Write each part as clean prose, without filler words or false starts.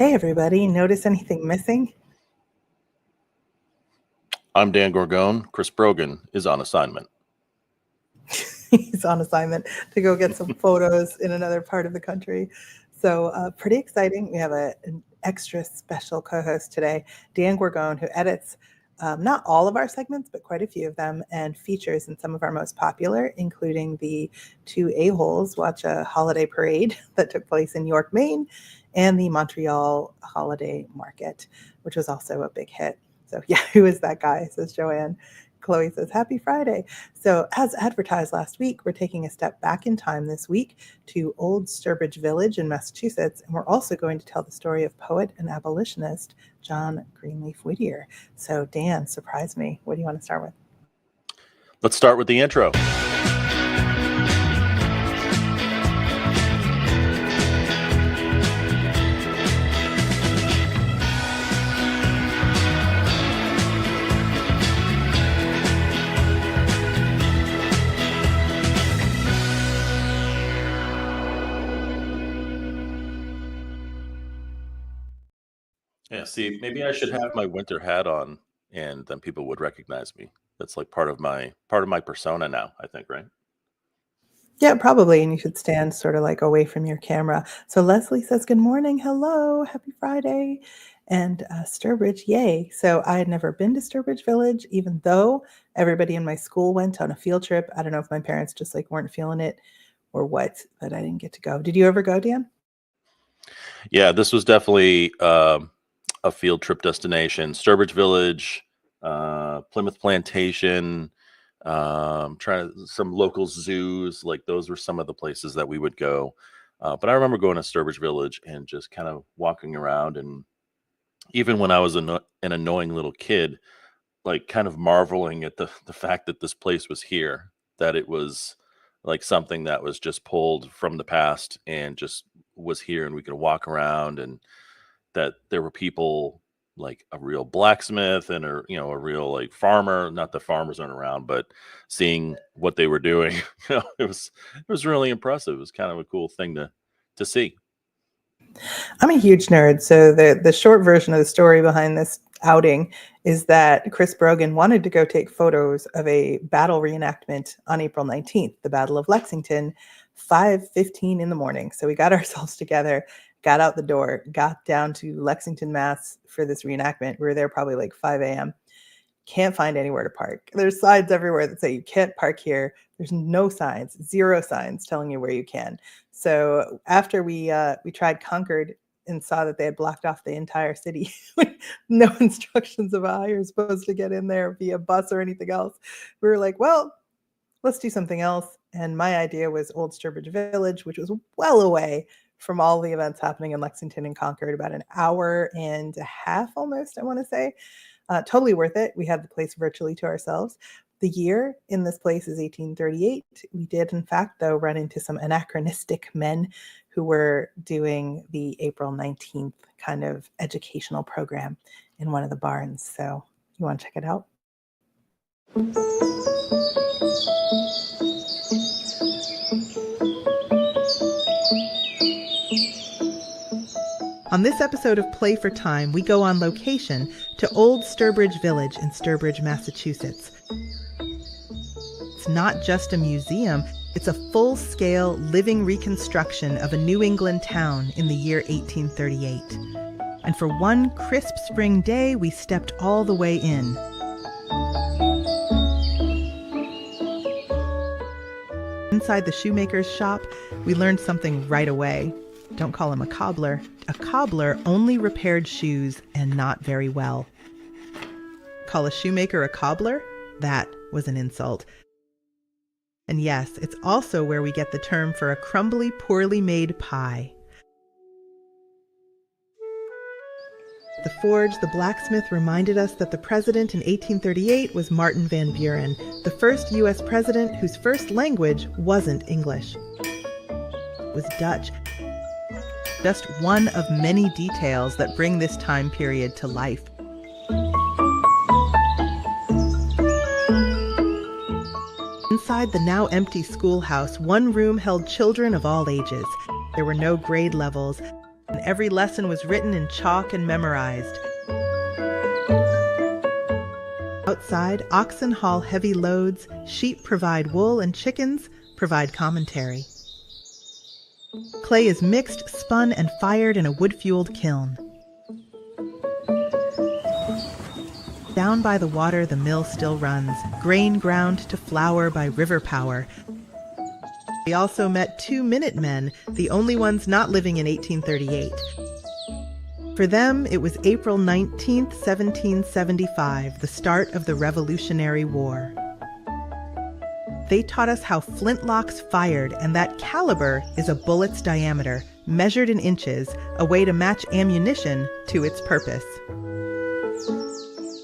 Hey everybody, notice anything missing? I'm Dan Gorgone. Chris Brogan is on assignment. He's on assignment to go get some photos in another part of the country. So pretty exciting. We have an extra special co-host today, Dan Gorgone, who edits not all of our segments, but quite a few of them, and features in some of our most popular, including the Two A-Holes Watch a Holiday Parade that took place in York, Maine, and the Montreal Holiday Market, which was also a big hit. So yeah, who is that guy, says Joanne. Chloe says, happy Friday. So as advertised last week, we're taking a step back in time this week to Old Sturbridge Village in Massachusetts. And we're also going to tell the story of poet and abolitionist John Greenleaf Whittier. So Dan, surprise me. What do you want to start with? Let's start with the intro. Yeah, see, maybe I should have my winter hat on and then people would recognize me. That's like part of my persona now, I think, right? Yeah, probably. And you should stand sort of like away from your camera. So Leslie says, good morning. Hello. Happy Friday. And Sturbridge, yay. So I had never been to Sturbridge Village, even though everybody in my school went on a field trip. I don't know if my parents just like weren't feeling it or what, but I didn't get to go. Did you ever go, Dan? Yeah, this was definitely a field trip destination. Sturbridge Village, Plymouth Plantation, some local zoos. Like those were some of the places that we would go. But I remember going to Sturbridge Village and just kind of walking around, and even when I was an annoying little kid, like kind of marveling at the fact that this place was here, that it was like something that was just pulled from the past and just was here, and we could walk around, and that there were people like a real blacksmith and a real like farmer. Not that farmers aren't around, but seeing what they were doing, it was really impressive. It was kind of a cool thing to see. I'm a huge nerd. So the short version of the story behind this outing is that Chris Brogan wanted to go take photos of a battle reenactment on April 19th, the Battle of Lexington, 5:15 in the morning. So we got ourselves together, got out the door, got down to Lexington, Mass for this reenactment. We were there probably like 5 a.m. Can't find anywhere to park. There's signs everywhere that say you can't park here. There's no signs, zero signs telling you where you can. So after we tried Concord and saw that they had blocked off the entire city, no instructions about how you're supposed to get in there via bus or anything else, we were like, well, let's do something else. And my idea was Old Sturbridge Village, which was well away from all the events happening in Lexington and Concord, about an hour and a half almost, I want to say. Totally worth it. We had the place virtually to ourselves. The year in this place is 1838. We did, in fact, though, run into some anachronistic men who were doing the April 19th kind of educational program in one of the barns. So you want to check it out? On this episode of Play for Time, we go on location to Old Sturbridge Village in Sturbridge, Massachusetts. It's not just a museum, it's a full-scale living reconstruction of a New England town in the year 1838. And for one crisp spring day, we stepped all the way in. Inside the shoemaker's shop, we learned something right away. Don't call him a cobbler. A cobbler only repaired shoes, and not very well. Call a shoemaker a cobbler? That was an insult. And yes, it's also where we get the term for a crumbly, poorly made pie. The forge, the blacksmith reminded us that the president in 1838 was Martin Van Buren, the first U.S. president whose first language wasn't English. It was Dutch. Just one of many details that bring this time period to life. Inside the now empty schoolhouse, one room held children of all ages. There were no grade levels. and every lesson was written in chalk and memorized. Outside, oxen haul heavy loads, sheep provide wool, and chickens provide commentary. Clay is mixed, spun, and fired in a wood-fueled kiln. Down by the water, the mill still runs, grain ground to flour by river power. We also met 2 Minutemen, the only ones not living in 1838. For them, it was April 19th, 1775, the start of the Revolutionary War. They taught us how flintlocks fired, and that caliber is a bullet's diameter, measured in inches, a way to match ammunition to its purpose.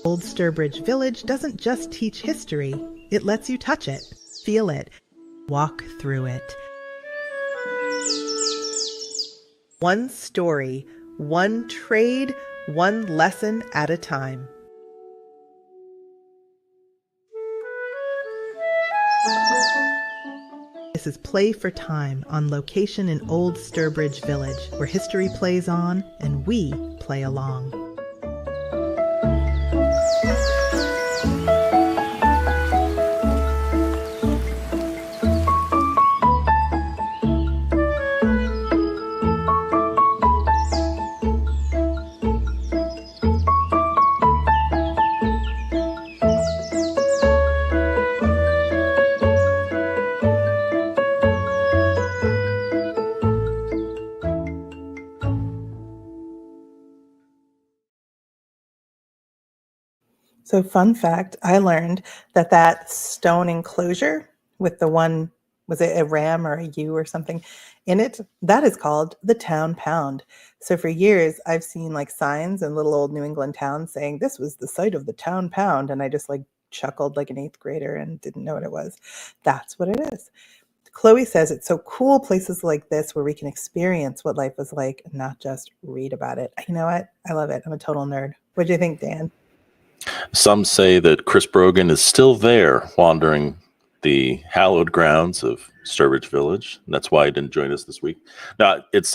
Old Sturbridge Village doesn't just teach history, it lets you touch it, feel it, walk through it. One story, one trade, one lesson at a time. This is Play for Time, on location in Old Sturbridge Village, where history plays on and we play along. So fun fact, I learned that stone enclosure with the one, was it a ram or a ewe or something in it? That is called the town pound. So for years, I've seen like signs in little old New England towns saying this was the site of the town pound. And I just like chuckled like an 8th grader and didn't know what it was. That's what it is. Chloe says it's so cool, places like this where we can experience what life was like and not just read about it. You know what? I love it. I'm a total nerd. What do you think, Dan? Some say that Chris Brogan is still there wandering the hallowed grounds of Sturbridge Village. And that's why he didn't join us this week. No, it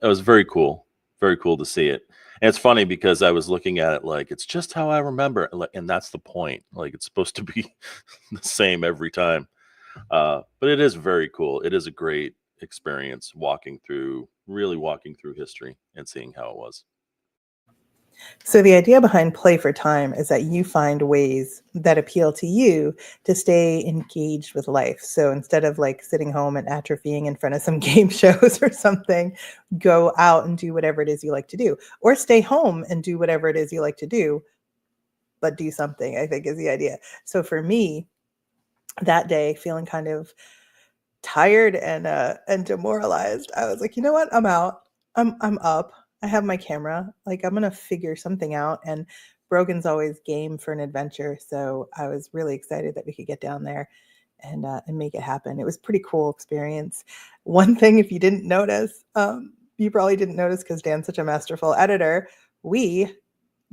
was very cool to see it. And it's funny because I was looking at it like it's just how I remember it, and that's the point. Like it's supposed to be the same every time. But it is very cool. It is a great experience really walking through history and seeing how it was. So the idea behind Play for Time is that you find ways that appeal to you to stay engaged with life. So instead of like sitting home and atrophying in front of some game shows or something, go out and do whatever it is you like to do, or stay home and do whatever it is you like to do, but do something, I think is the idea. So for me, that day, feeling kind of tired and demoralized, I was like, you know what? I'm out. I'm up. I have my camera. Like I'm gonna figure something out. And Brogan's always game for an adventure, so I was really excited that we could get down there and make it happen. It was a pretty cool experience. One thing, if you didn't notice, you probably didn't notice because Dan's such a masterful editor. We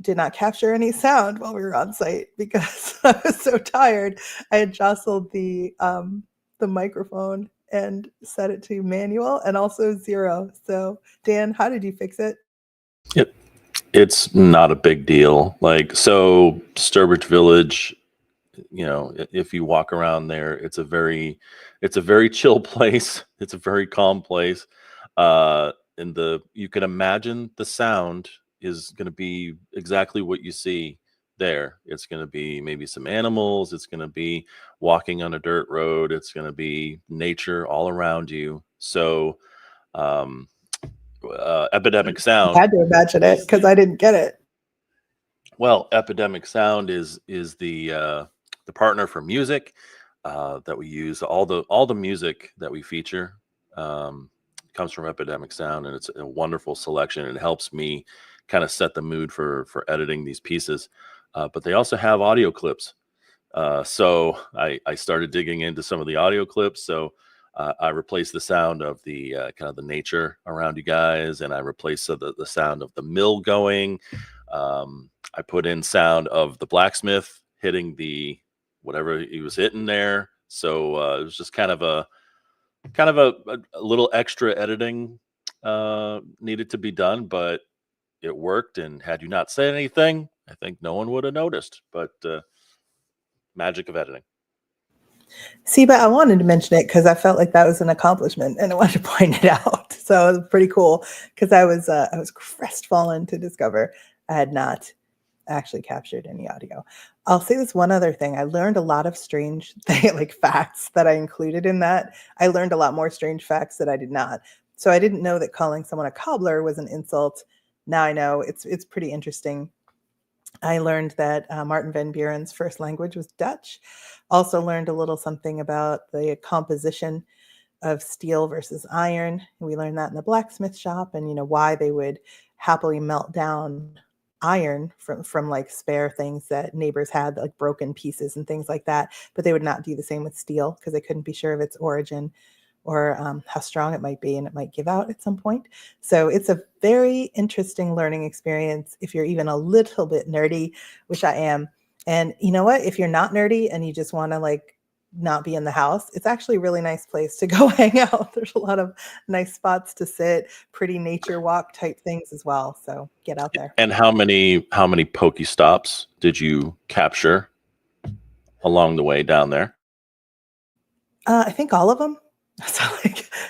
did not capture any sound while we were on site because I was so tired. I had jostled the microphone and set it to manual and also 0. So Dan, how did you fix it? It's not a big deal. Like, so Sturbridge Village, if you walk around there, it's a very chill place. It's a very calm place. And you can imagine the sound is going to be exactly what you see there. It's going to be maybe some animals. It's going to be walking on a dirt road. It's going to be nature all around you. So, epidemic sound. I had to imagine it because I didn't get it. Well, epidemic sound is the partner for music that we use. All the music that we feature comes from Epidemic Sound, and it's a wonderful selection. It helps me kind of set the mood for editing these pieces. But they also have audio clips. So I started digging into some of the audio clips. So I replaced the sound of the kind of the nature around you guys, and I replaced the sound of the mill going. I put in sound of the blacksmith hitting whatever he was hitting there. So it was just kind of a little extra editing needed to be done, but it worked. And had you not said anything, I think no one would have noticed. But magic of editing. See, but I wanted to mention it because I felt like that was an accomplishment, and I wanted to point it out. So it was pretty cool because I was crestfallen to discover I had not actually captured any audio. I'll say this one other thing. I learned a lot of strange like facts that I included in that. I learned a lot more strange facts that I did not. So I didn't know that calling someone a cobbler was an insult. Now I know it's pretty interesting. I learned that Martin van Buren's first language was Dutch. Also learned a little something about the composition of steel versus iron. We learned that in the blacksmith shop, and why they would happily melt down iron from like spare things that neighbors had, like broken pieces and things like that, but they would not do the same with steel because they couldn't be sure of its origin or how strong it might be, and it might give out at some point. So it's a very interesting learning experience if you're even a little bit nerdy, which I am. And you know what? If you're not nerdy and you just want to like not be in the house, it's actually a really nice place to go hang out. There's a lot of nice spots to sit, pretty nature walk type things as well. So get out there. And how many pokey stops did you capture along the way down there? I think all of them.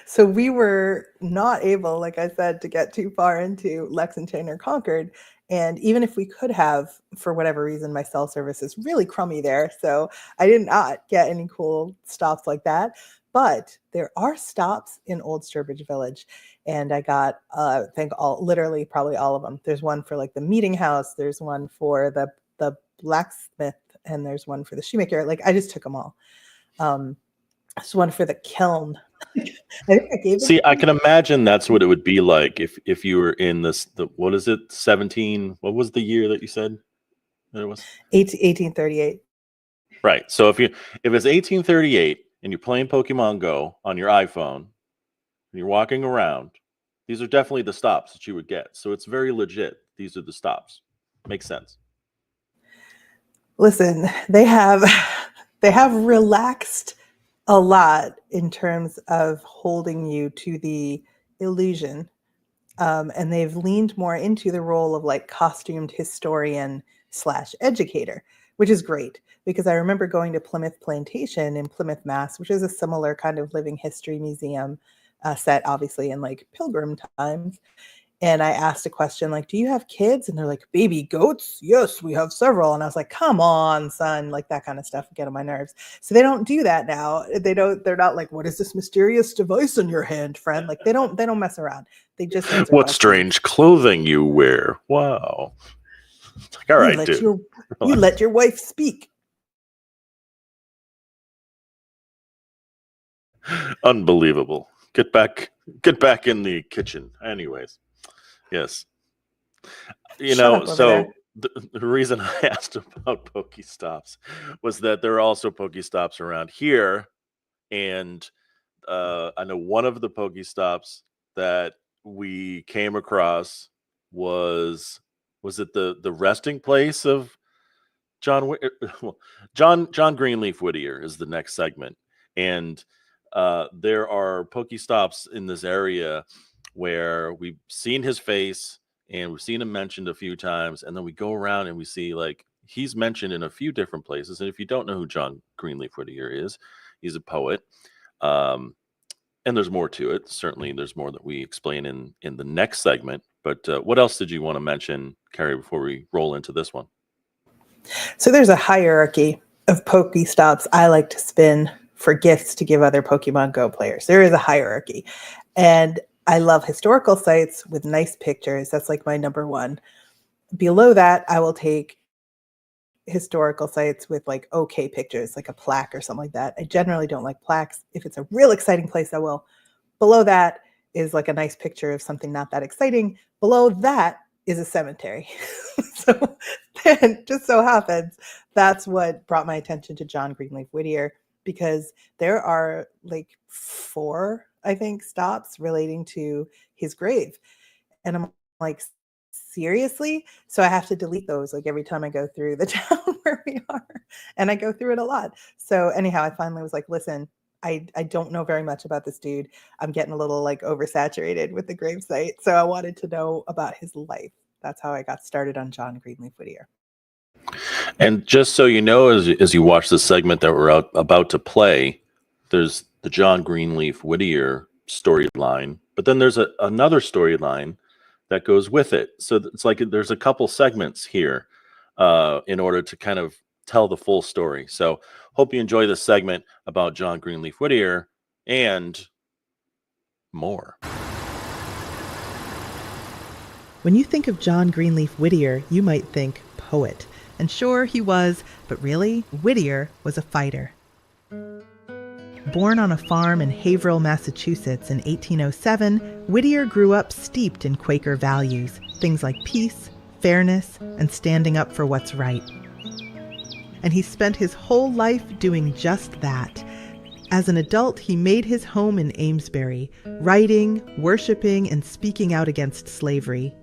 So we were not able, like I said, to get too far into Lexington or Concord. And even if we could have, for whatever reason, my cell service is really crummy there. So I did not get any cool stops like that. But there are stops in Old Sturbridge Village. And I got, I think literally probably all of them. There's one for like the meeting house. There's one for the blacksmith. And there's one for the shoemaker. Like I just took them all. There's one for the kiln. I think I gave See, I can imagine that's what it would be like if you were in what is it, 17? What was the year that you said that it was? 1838. Right. So if it's 1838 and you're playing Pokemon Go on your iPhone and you're walking around, these are definitely the stops that you would get. So it's very legit. These are the stops. Makes sense. Listen, they have relaxed a lot in terms of holding you to the illusion. And they've leaned more into the role of like costumed historian / educator, which is great because I remember going to Plymouth Plantation in Plymouth, Mass, which is a similar kind of living history museum set obviously in like pilgrim times. And I asked a question like, do you have kids? And they're like, baby goats? Yes, we have several. And I was like, come on, son, like that kind of stuff would get on my nerves. So they don't do that now. They're not like, what is this mysterious device in your hand, friend? Like they don't mess around. They just answer what questions. Strange clothing you wear. Wow. It's like, all right, dude. You let your wife speak. Unbelievable. Get back in the kitchen. Anyways. Yes. So the reason I asked about Pokestops was that there are also Pokestops around here. And I know one of the Pokestops that we came across was it the resting place of John Greenleaf Whittier is the next segment. And there are Pokestops in this area where we've seen his face and we've seen him mentioned a few times, and then we go around and we see like he's mentioned in a few different places. And if you don't know who John Greenleaf Whittier is, he's a poet. And there's more to it. Certainly there's more that we explain in the next segment. But what else did you want to mention, Kerry, before we roll into this one? So there's a hierarchy of Pokestops I like to spin for gifts to give other Pokemon Go players. There is a hierarchy. And I love historical sites with nice pictures. That's like my number one. Below that, I will take historical sites with like okay pictures, like a plaque or something like that. I generally don't like plaques. If it's a real exciting place, I will. Below that is like a nice picture of something not that exciting. Below that is a cemetery. So then just so happens that's what brought my attention to John Greenleaf Whittier, because there are like 4, I think, stops relating to his grave. And I'm like, seriously? So I have to delete those like every time I go through the town where we are. And I go through it a lot. So anyhow, I finally was like, listen, I don't know very much about this dude. I'm getting a little like oversaturated with the gravesite. So I wanted to know about his life. That's how I got started on John Greenleaf Whittier. And just so you know, as you watch the segment that we're about to play, there's the John Greenleaf Whittier storyline, but then there's another storyline that goes with it. So it's like there's a couple segments here in order to kind of tell the full story. So hope you enjoy this segment about John Greenleaf Whittier and more. When you think of John Greenleaf Whittier, you might think poet. And sure, he was, but really, Whittier was a fighter. Born on a farm in Haverhill, Massachusetts in 1807, Whittier grew up steeped in Quaker values, things like peace, fairness, and standing up for what's right. And he spent his whole life doing just that. As an adult, he made his home in Amesbury, writing, worshiping, and speaking out against slavery.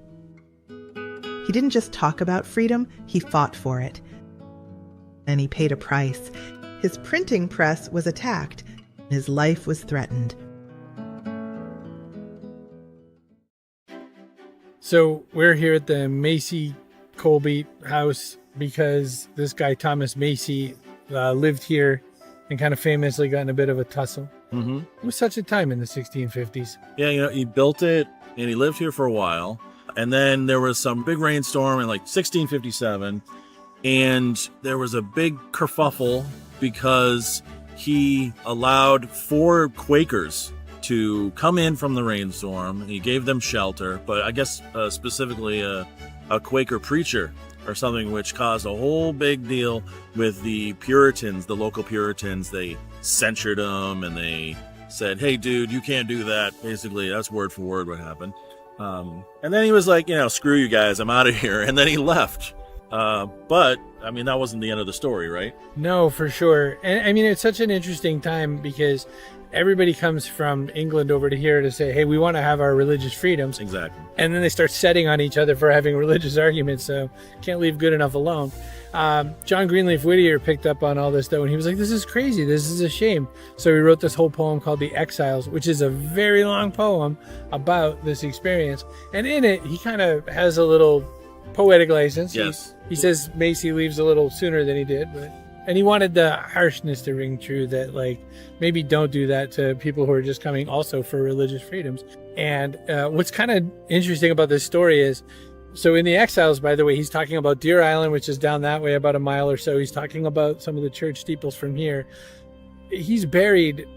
He didn't just talk about freedom, he fought for it. And he paid a price. His printing press was attacked. His life was threatened. So we're here at the Macy Colby house because this guy, Thomas Macy, lived here and kind of famously got in a bit of a tussle. Mm-hmm. It was such a time in the 1650s. Yeah, he built it and he lived here for a while. And then there was some big rainstorm in like 1657. And there was a big kerfuffle because he allowed 4 Quakers to come in from the rainstorm. He gave them shelter, but I guess specifically a Quaker preacher or something, which caused a whole big deal with the Puritans, the local Puritans. They censured him and they said, "Hey, dude, you can't do that." Basically, that's word for word what happened. And then he was like, "Screw you guys, I'm out of here." And then he left. But I mean, that wasn't the end of the story, right? No, for sure. And I mean, it's such an interesting time because everybody comes from England over to here to say, hey, we want to have our religious freedoms. Exactly. And then they start setting on each other for having religious arguments. So can't leave good enough alone. John Greenleaf Whittier picked up on all this though, and he was like, this is crazy. This is a shame. So he wrote this whole poem called The Exiles, which is a very long poem about this experience. And in it, he kind of has a little poetic license. Yes. He says Macy leaves a little sooner than he did, and he wanted the harshness to ring true that like maybe don't do that to people who are just coming also for religious freedoms. And what's kind of interesting about this story is, so in The Exiles, by the way, he's talking about Deer Island, which is down that way about a mile or so. He's talking about some of the church steeples from here. He's buried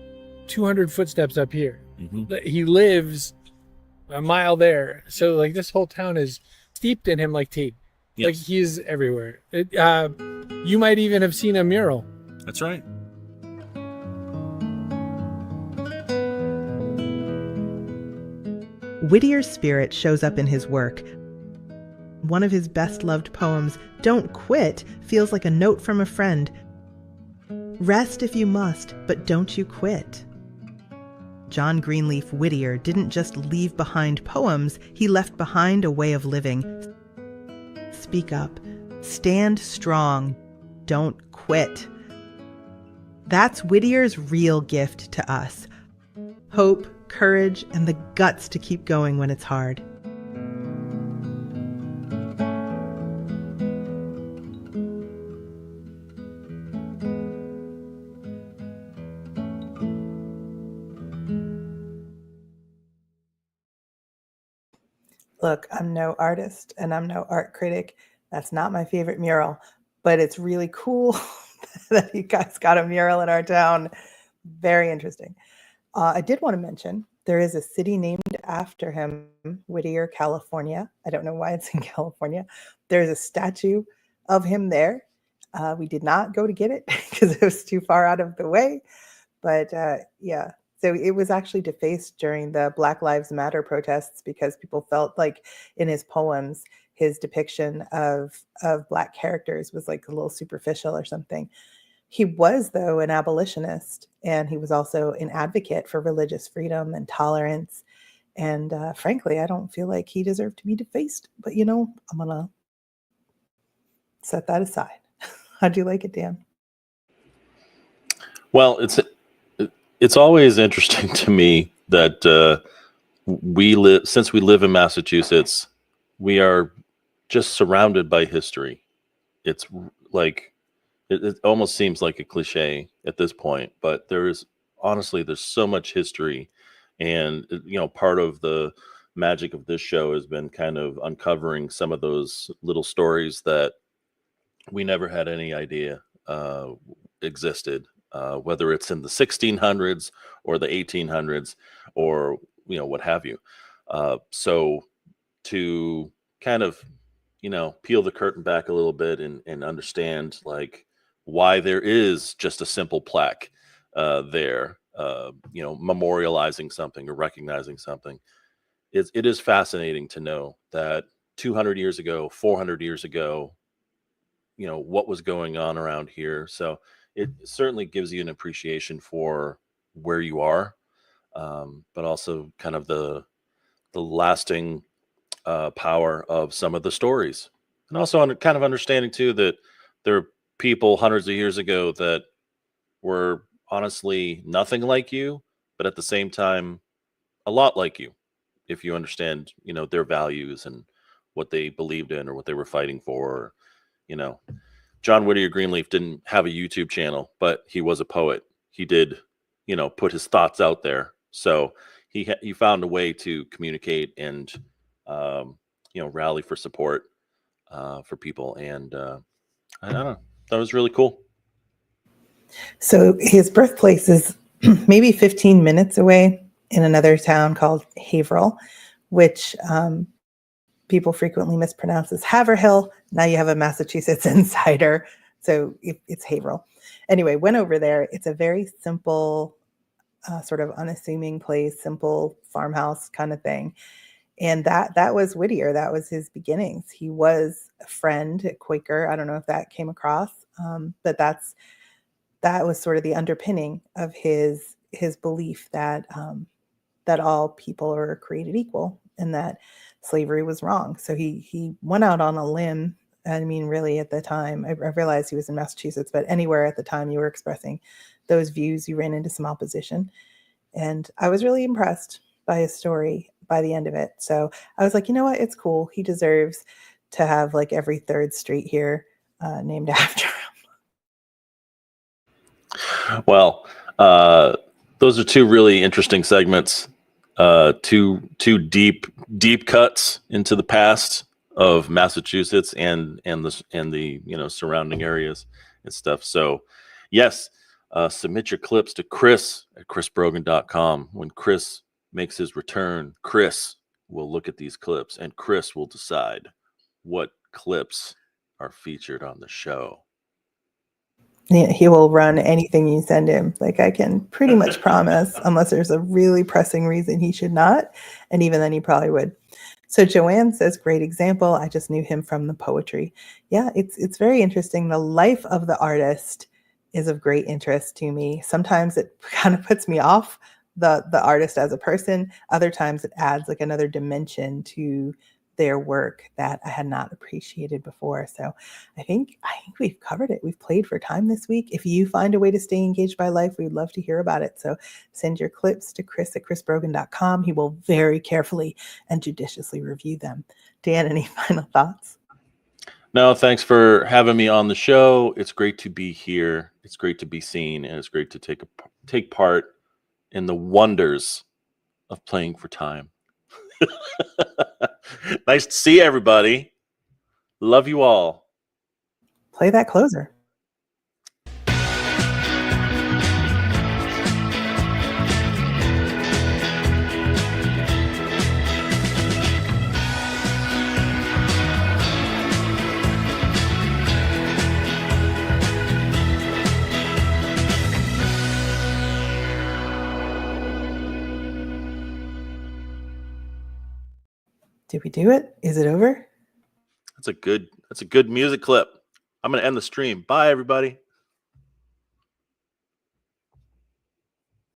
200 footsteps up here. Mm-hmm. He lives a mile there. So like this whole town is steeped in him like tea. Yes. Like he's everywhere. You might even have seen a mural. That's right. Whittier's spirit shows up in his work. One of his best-loved poems, Don't Quit, feels like a note from a friend. Rest if you must, but don't you quit. John Greenleaf Whittier didn't just leave behind poems, he left behind a way of living. Speak up. Stand strong. Don't quit. That's Whittier's real gift to us. Hope, courage, and the guts to keep going when it's hard. Look, I'm no artist and I'm no art critic. That's not my favorite mural, but it's really cool that you guys got a mural in our town. Very interesting. I did want to mention there is a city named after him, Whittier, California. I don't know why it's in California. There's a statue of him there. We did not go to get it because it was too far out of the way. But yeah. So it was actually defaced during the Black Lives Matter protests because people felt like in his poems, his depiction of Black characters was like a little superficial or something. He was, though, an abolitionist, and he was also an advocate for religious freedom and tolerance. And frankly, I don't feel like he deserved to be defaced. But, I'm going to set that aside. How'd you like it, Dan? Well, It's always interesting to me that since we live in Massachusetts, we are just surrounded by history. It's like it almost seems like a cliche at this point, but there's so much history, and part of the magic of this show has been kind of uncovering some of those little stories that we never had any idea existed, whether it's in the 1600s or the 1800s or what have you. So to kind of peel the curtain back a little bit and understand like why there is just a simple plaque there, memorializing something or recognizing something. It is fascinating to know that 200 years ago, 400 years ago, what was going on around here. So it certainly gives you an appreciation for where you are, but also kind of the lasting power of some of the stories, and also kind of understanding too that there are people hundreds of years ago that were honestly nothing like you, but at the same time a lot like you, if you understand their values and what they believed in or what they were fighting for. you know John Whittier Greenleaf didn't have a YouTube channel, but he was a poet. He did put his thoughts out there, so he found a way to communicate and rally for support for people. And I don't know, that was really cool. So his birthplace is maybe 15 minutes away in another town called Haverhill, which people frequently mispronounce as Haverhill. Now you have a Massachusetts insider, so it's Haverhill. Anyway, went over there. It's a very simple, sort of unassuming place, simple farmhouse kind of thing. And that was Whittier. That was his beginnings. He was a friend, a Quaker. I don't know if that came across, but that was sort of the underpinning of his belief that that all people are created equal and that slavery was wrong. So he went out on a limb. I mean, really, at the time, I realized he was in Massachusetts, but anywhere at the time you were expressing those views, you ran into some opposition. And I was really impressed by his story by the end of it. So I was like, you know what? It's cool. He deserves to have like every third street here named after him. Well, those are two really interesting segments. Two deep cuts into the past of Massachusetts and the surrounding areas and stuff. So yes, submit your clips to Chris at chrisbrogan.com. When Chris makes his return, Chris will look at these clips and Chris will decide what clips are featured on the show. He will run anything you send him. Like, I can pretty much promise, unless there's a really pressing reason he should not. And even then he probably would. So Joanne says, great example. I just knew him from the poetry. Yeah, it's very interesting. The life of the artist is of great interest to me. Sometimes it kind of puts me off the artist as a person. Other times it adds like another dimension to their work that I had not appreciated before. So I think we've covered it. We've played for time this week. If you find a way to stay engaged by life, we'd love to hear about it. So send your clips to Chris at chrisbrogan.com. He will very carefully and judiciously review them. Dan, any final thoughts? No, thanks for having me on the show. It's great to be here. It's great to be seen, and it's great to take part in the wonders of playing for time. Nice to see everybody. Love you all. Play that closer. Did we do it? Is it over? That's a good music clip. I'm going to end the stream. Bye, everybody.